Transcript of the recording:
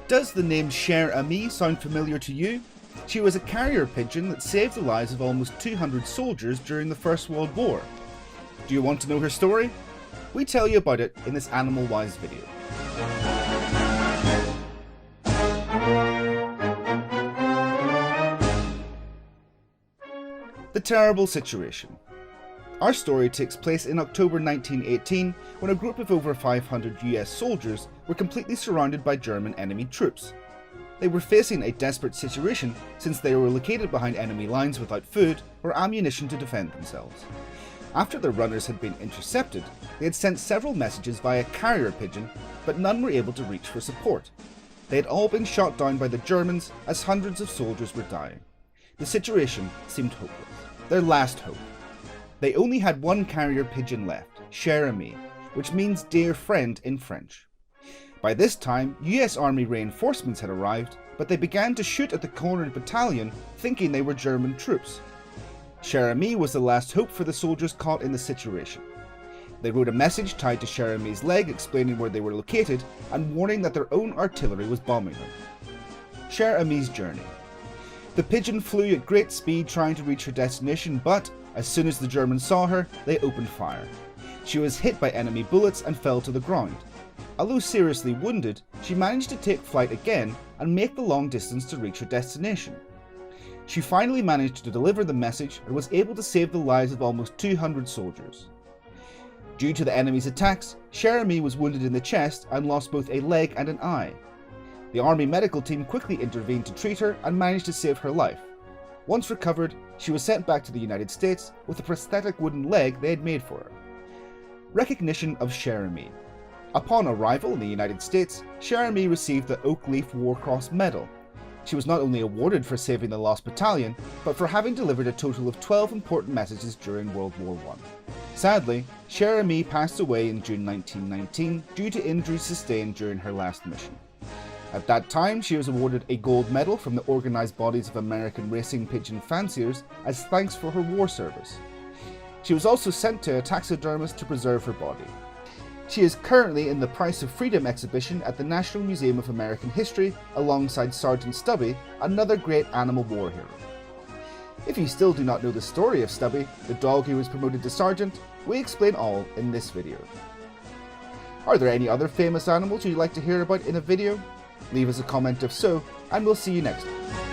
Does the name Cher Ami sound familiar to you? She was a carrier pigeon that saved the lives of almost 200 soldiers during the First World War. Do you want to know her story? We tell you about it in this Animal Wise video. The terrible situation. Our story takes place in October 1918 when a group of over 500 US soldiers were completely surrounded by German enemy troops. They were facing a desperate situation since they were located behind enemy lines without food or ammunition to defend themselves. After their runners had been intercepted, they had sent several messages via carrier pigeon, but none were able to reach for support. They had all been shot down by the Germans as hundreds of soldiers were dying. The situation seemed hopeless. Their last hope. They only had one carrier pigeon left, Cher Ami, which means dear friend in French. By this time, US Army reinforcements had arrived, but they began to shoot at the cornered battalion, thinking they were German troops. Cher Ami was the last hope for the soldiers caught in the situation. They wrote a message tied to Cher Ami's leg explaining where they were located and warning that their own artillery was bombing them. Cher Ami's journey. The pigeon flew at great speed trying to reach her destination, but as soon as the Germans saw her, they opened fire. She was hit by enemy bullets and fell to the ground. Although seriously wounded, she managed to take flight again and make the long distance to reach her destination. She finally managed to deliver the message and was able to save the lives of almost 200 soldiers. Due to the enemy's attacks, Cher Ami was wounded in the chest and lost both a leg and an eye. The army medical team quickly intervened to treat her and managed to save her life. Once recovered, she was sent back to the United States with a prosthetic wooden leg they had made for her. Recognition of Cher Ami. Upon arrival in the United States, Cher Ami received the Oak Leaf War Cross Medal. She was not only awarded for saving the lost battalion, but for having delivered a total of 12 important messages during World War I. Sadly, Cher Ami passed away in June 1919 due to injuries sustained during her last mission. At that time, she was awarded a gold medal from the Organized Bodies of American Racing Pigeon Fanciers as thanks for her war service. She was also sent to a taxidermist to preserve her body. She is currently in the Price of Freedom exhibition at the National Museum of American History alongside Sergeant Stubby, another great animal war hero. If you still do not know the story of Stubby, the dog who was promoted to sergeant, we explain all in this video. Are there any other famous animals you'd like to hear about in a video? Leave us a comment if so, and we'll see you next time.